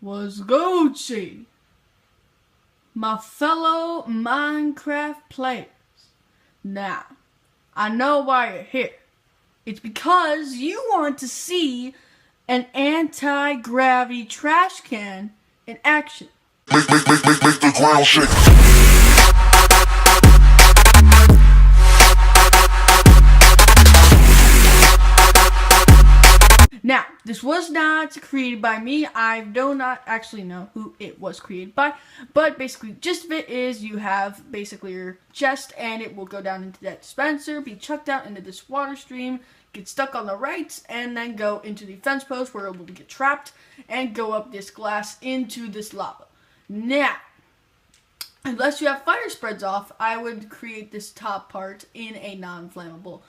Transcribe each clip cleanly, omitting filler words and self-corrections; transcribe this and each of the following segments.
was Gucci, my fellow Minecraft players. Now, I know why you're here. It's because you want to see an anti-gravity trash can in action. Make the ground shake. Now, this was not created by me. I do not actually know who it was created by. But basically, gist of it is you have basically your chest and it will go down into that dispenser, be chucked out into this water stream, get stuck on the right, and then go into the fence post where it will get trapped and go up this glass into this lava. Now, unless you have fire spreads off, I would create this top part in a non-flammable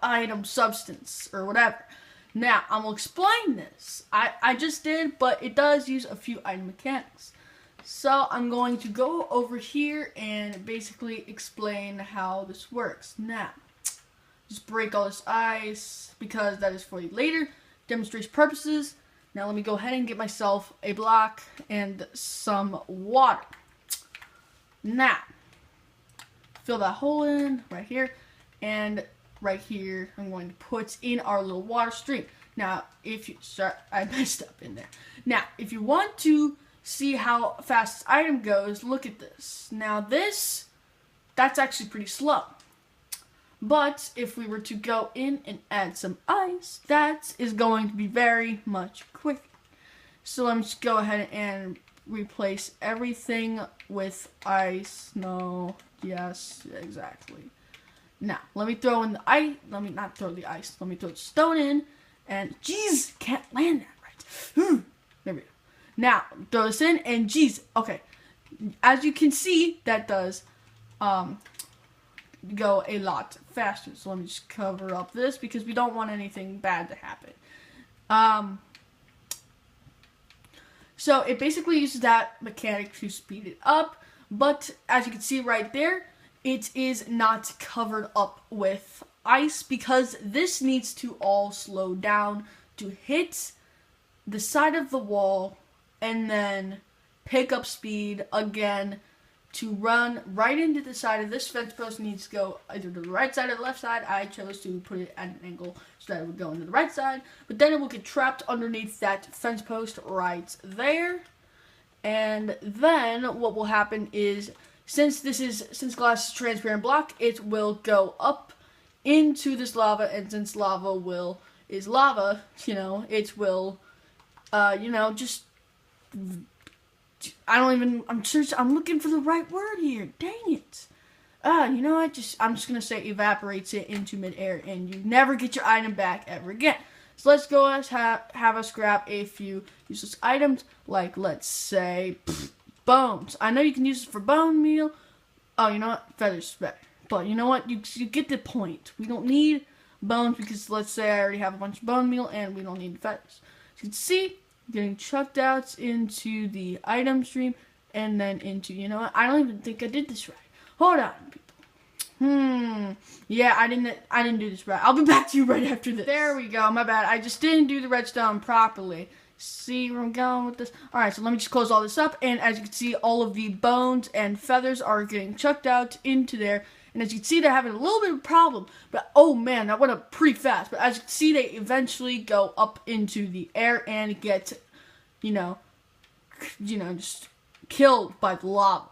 item, substance, or whatever. Now, I'm going to explain this. I just did, but it does use a few item mechanics. So, I'm going to go over here and basically explain how this works. Now, just break all this ice, because that is for later demonstration purposes. Now, let me go ahead and get myself a block and some water. Now, fill that hole in right here. And right here, I'm going to put in our little water stream. Now, I messed up in there. Now, if you want to see how fast this item goes, look at this. Now, that's actually pretty slow. But if we were to go in and add some ice, that is going to be very much quicker. So let me just go ahead and replace everything with ice. No, yes, exactly. Now, let me throw in the ice. Let me not throw the ice. Let me throw the stone in. And, jeez, can't land that right. There we go. Now, throw this in, and jeez, okay. As you can see, that does go a lot faster. So let me just cover up this because we don't want anything bad to happen. So it basically uses that mechanic to speed it up. But, as you can see right there, it is not covered up with ice because this needs to all slow down to hit the side of the wall and then pick up speed again to run right into the side of this fence post. Needs to go either to the right side or the left side. I chose to put it at an angle so that it would go into the right side, but then it will get trapped underneath that fence post right there. And then what will happen is, since glass is a transparent block, it will go up into this lava, and since lava is lava, it will, just, I'm looking for the right word here, dang it. I'm just gonna say evaporates it into midair, and you never get your item back ever again. So let's go and have us grab a few useless items, like, let's say, bones. I know you can use it for bone meal. Oh, you know what? Feathers better. But you know what? You get the point. We don't need bones because let's say I already have a bunch of bone meal and we don't need feathers. As you can see, getting chucked out into the item stream and then into, you know what? I don't even think I did this right. Hold on, people. Yeah, I didn't do this right. I'll be back to you right after this. There we go. My bad. I just didn't do the redstone properly. See where I'm going with this? Alright, so let me just close all this up, and as you can see, all of the bones and feathers are getting chucked out into there, and as you can see, they're having a little bit of a problem, but oh man, that went up pretty fast, but as you can see, they eventually go up into the air and get, just killed by the lava.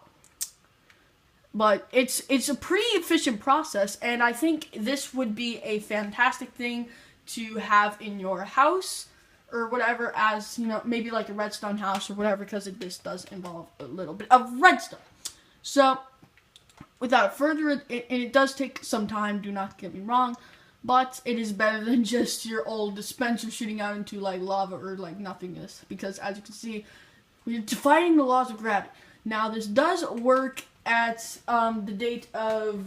But it's a pretty efficient process, and I think this would be a fantastic thing to have in your house, or whatever, as, maybe like a redstone house or whatever, because this does involve a little bit of redstone. So, without further ado, it does take some time, do not get me wrong, but it is better than just your old dispenser shooting out into, like, lava or, like, nothingness, because as you can see, we're defying the laws of gravity. Now, this does work at, the date of...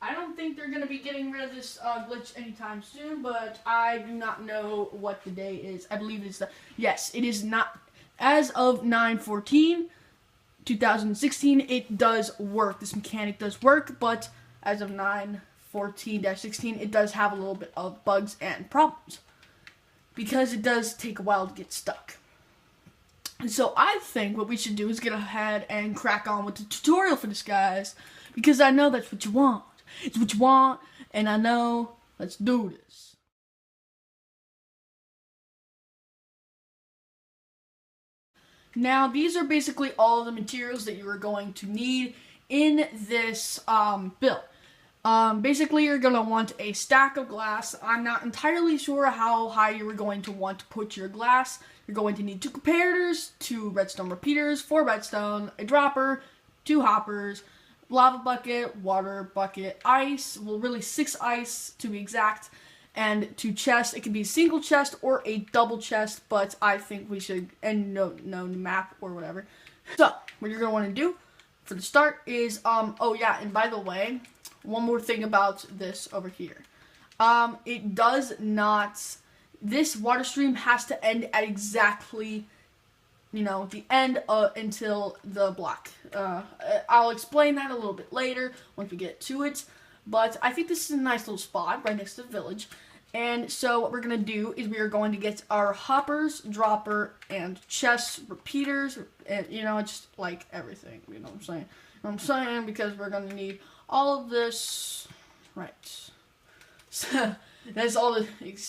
I don't think they're going to be getting rid of this glitch anytime soon, but I do not know what the day is. I believe it's yes, it is not, as of 9/14, 2016, it does work. This mechanic does work, but as of 9 14-16, it does have a little bit of bugs and problems because it does take a while to get stuck. And so I think what we should do is get ahead and crack on with the tutorial for this, guys, because I know that's what you want. It's what you want, and I know. Let's do this. Now, these are basically all the materials that you are going to need in this build. Basically, you're going to want a stack of glass. I'm not entirely sure how high you are going to want to put your glass. You're going to need 2 comparators, 2 redstone repeaters, 4 redstone, a dropper, 2 hoppers, lava bucket, water bucket, ice, well really 6 ice to be exact, and 2 chests. It can be a single chest or a double chest, but I think we should, and no map or whatever. So, what you're going to want to do for the start is, oh yeah, and by the way, one more thing about this over here. It does not, this water stream has to end at exactly, the end until the block. I'll explain that a little bit later once we get to it. But I think this is a nice little spot right next to the village. And so what we're going to do is we are going to get our hoppers, dropper, and chest repeaters. And, just like everything. You know what I'm saying? You know what I'm saying? Because we're going to need all of this. Right. So that's all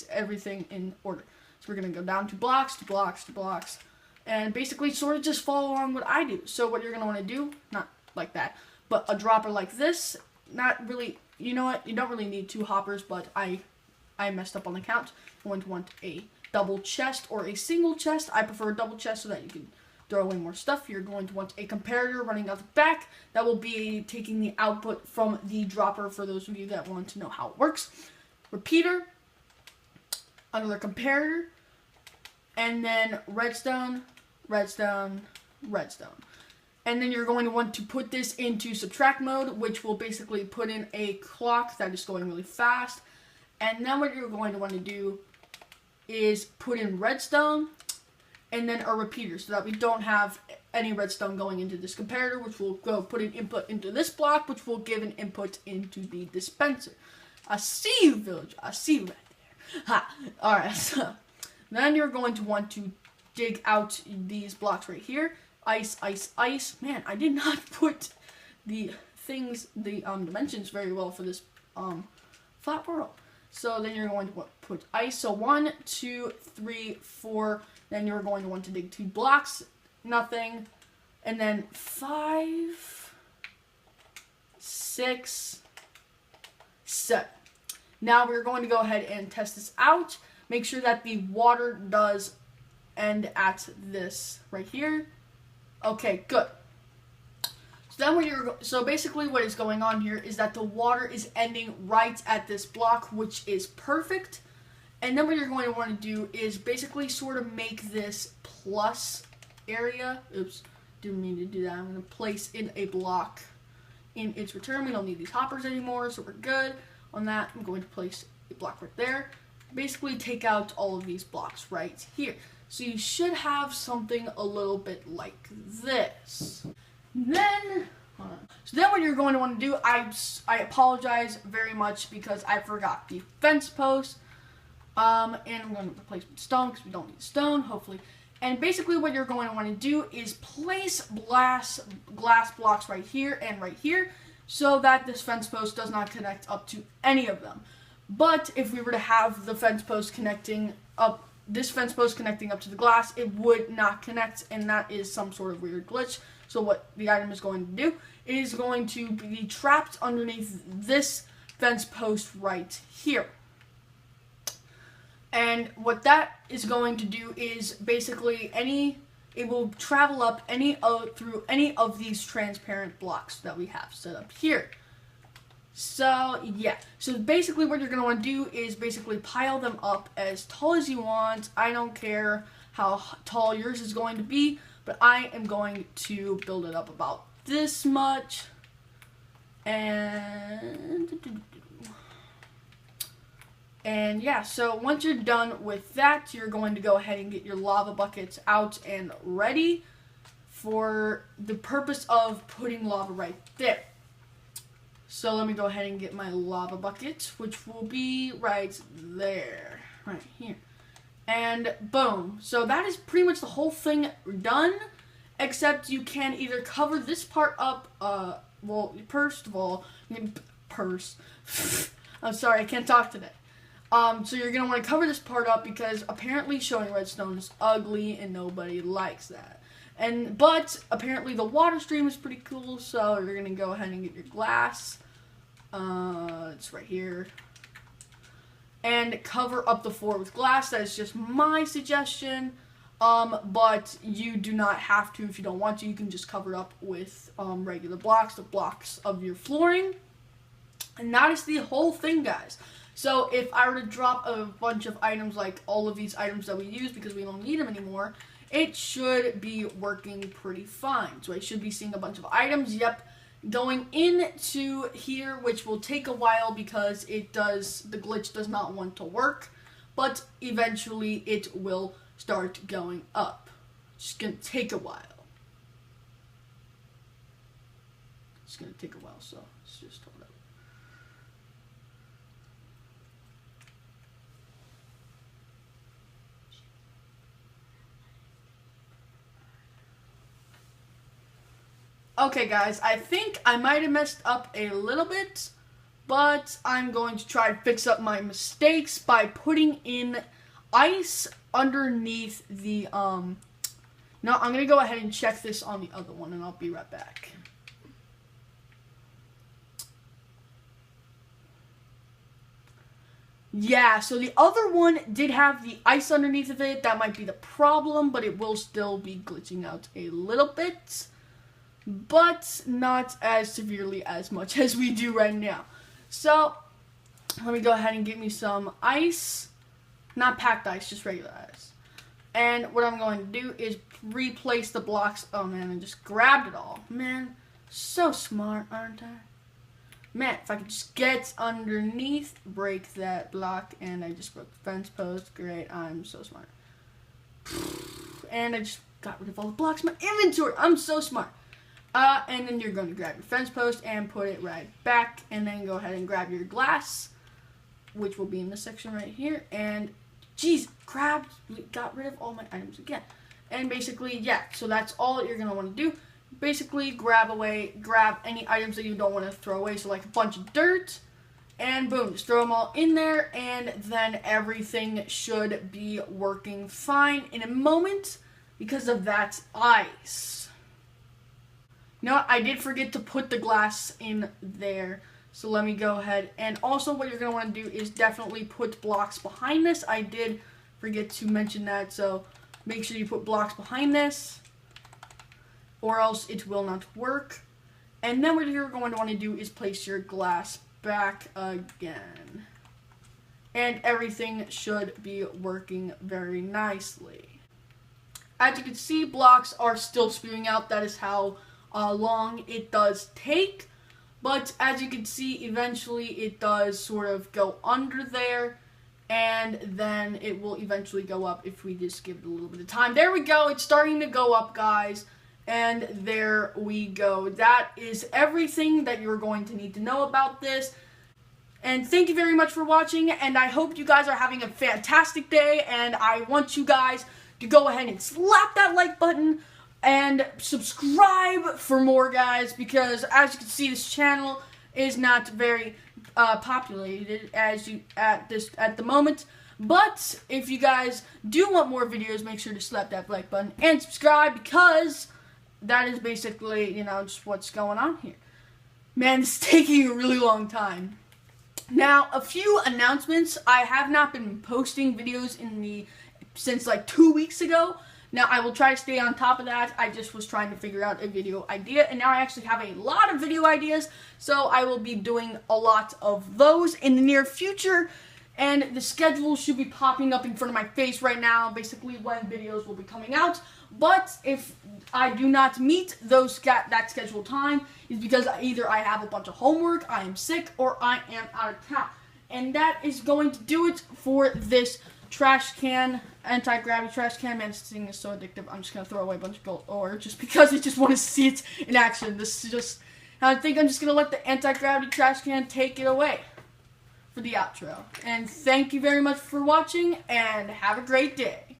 everything in order. So we're going to go down to blocks, to blocks, to blocks. And basically sort of just follow along what I do. So what you're going to want to do, not like that, but a dropper like this, not really, you know what, you don't really need 2 hoppers, but I messed up on the count. You're going to want a double chest or a single chest. I prefer a double chest so that you can throw away more stuff. You're going to want a comparator running out the back. That will be taking the output from the dropper for those of you that want to know how it works. Repeater, another comparator, and then redstone, redstone, redstone. And then you're going to want to put this into subtract mode, which will basically put in a clock that is going really fast. And then what you're going to want to do is put in redstone and then a repeater so that we don't have any redstone going into this comparator, which will go put an input into this block, which will give an input into the dispenser. I see you, village. I see you right there. Ha! Alright, so then you're going to want to dig out these blocks right here. Ice, ice, ice. Man, I did not put the dimensions very well for this flat world. So then you're going to put ice. So 1, 2, 3, 4. Then you're going to want to dig 2 blocks. Nothing. And then 5, 6, 7. Now we're going to go ahead and test this out. Make sure that the water does end at this right here. Okay, good. So basically what is going on here is that the water is ending right at this block, which is perfect. And then what you're going to want to do is basically sort of make this plus area. Oops, didn't mean to do that. I'm going to place in a block in its return. We don't need these hoppers anymore, so we're good on that. I'm going to place a block right there. Basically take out all of these blocks right here. So you should have something a little bit like this. Then, so then what you're going to want to do, I apologize very much because I forgot the fence post. And I'm going to replace with stone because we don't need stone, hopefully. And basically what you're going to want to do is place glass blocks right here and right here so that this fence post does not connect up to any of them. But if we were to have the fence post connecting up, this fence post connecting up to the glass, it would not connect, and that is some sort of weird glitch. So what the item is going to do is going to be trapped underneath this fence post right here. And what that is going to do is basically it will travel up through any of these transparent blocks that we have set up here. So, yeah. So, basically what you're going to want to do is basically pile them up as tall as you want. I don't care how tall yours is going to be, but I am going to build it up about this much. And yeah, so once you're done with that, you're going to go ahead and get your lava buckets out and ready for the purpose of putting lava right there. So let me go ahead and get my lava bucket, which will be right there, right here. And boom. So that is pretty much the whole thing done, except you can either cover this part up, well, first of all, I'm sorry, I can't talk today. So you're going to want to cover this part up because apparently showing redstone is ugly and nobody likes that. But apparently the water stream is pretty cool, so you're going to go ahead and get your glass. It's right here. And cover up the floor with glass. That is just my suggestion. But you do not have to if you don't want to. You can just cover it up with regular blocks, the blocks of your flooring. And that is the whole thing, guys. So if I were to drop a bunch of items, like all of these items that we use because we don't need them anymore, it should be working pretty fine. So I should be seeing a bunch of items, yep, going into here, which will take a while because the glitch does not want to work, but eventually it will start going up. It's just gonna take a while. It's gonna take a while, so let's just hold up. Okay, guys, I think I might have messed up a little bit, but I'm going to try to fix up my mistakes by putting in ice underneath the, no, I'm going to go ahead and check this on the other one, and I'll be right back. Yeah, so the other one did have the ice underneath of it. That might be the problem, but it will still be glitching out a little bit. But not as severely as much as we do right now. So, let me go ahead and get me some ice. Not packed ice, just regular ice. And what I'm going to do is replace the blocks. Oh man, I just grabbed it all. Man, so smart, aren't I? Man, if I could just get underneath, break that block, and I just broke the fence post. Great, I'm so smart. And I just got rid of all the blocks in my inventory. I'm so smart. And then you're going to grab your fence post and put it right back, and then go ahead and grab your glass, which will be in this section right here, and geez, got rid of all my items again. And basically, yeah, so that's all that you're going to want to do. Basically, grab any items that you don't want to throw away, so like a bunch of dirt, and boom, just throw them all in there, and then everything should be working fine in a moment because of that ice. No, I did forget to put the glass in there. So let me go ahead. And also what you're going to want to do is definitely put blocks behind this. I did forget to mention that. So make sure you put blocks behind this, or else it will not work. And then what you're going to want to do is place your glass back again. And everything should be working very nicely. As you can see, blocks are still spewing out. That is how long it does take, but as you can see, eventually it does sort of go under there, and then it will eventually go up if we just give it a little bit of time. There we go, it's starting to go up, guys, and there we go. That is everything that you're going to need to know about this, and thank you very much for watching, and I hope you guys are having a fantastic day, and I want you guys to go ahead and slap that like button, and subscribe for more, guys, because as you can see, this channel is not very populated at the moment. But if you guys do want more videos, make sure to slap that like button and subscribe, because that is basically, just what's going on here. Man, it's taking a really long time. Now, a few announcements. I have not been posting videos since like 2 weeks ago. Now, I will try to stay on top of that. I just was trying to figure out a video idea, and now I actually have a lot of video ideas, so I will be doing a lot of those in the near future, and the schedule should be popping up in front of my face right now, basically when videos will be coming out. But if I do not meet that scheduled time, is because either I have a bunch of homework, I am sick, or I am out of town. And that is going to do it for this trash can, anti-gravity trash can. Man, this thing is so addictive. I'm just going to throw away a bunch of gold ore just because I just want to see it in action. This is just I think I'm just going to let the Antigravity Trashcan take it away for the outro. And thank you very much for watching, and have a great day.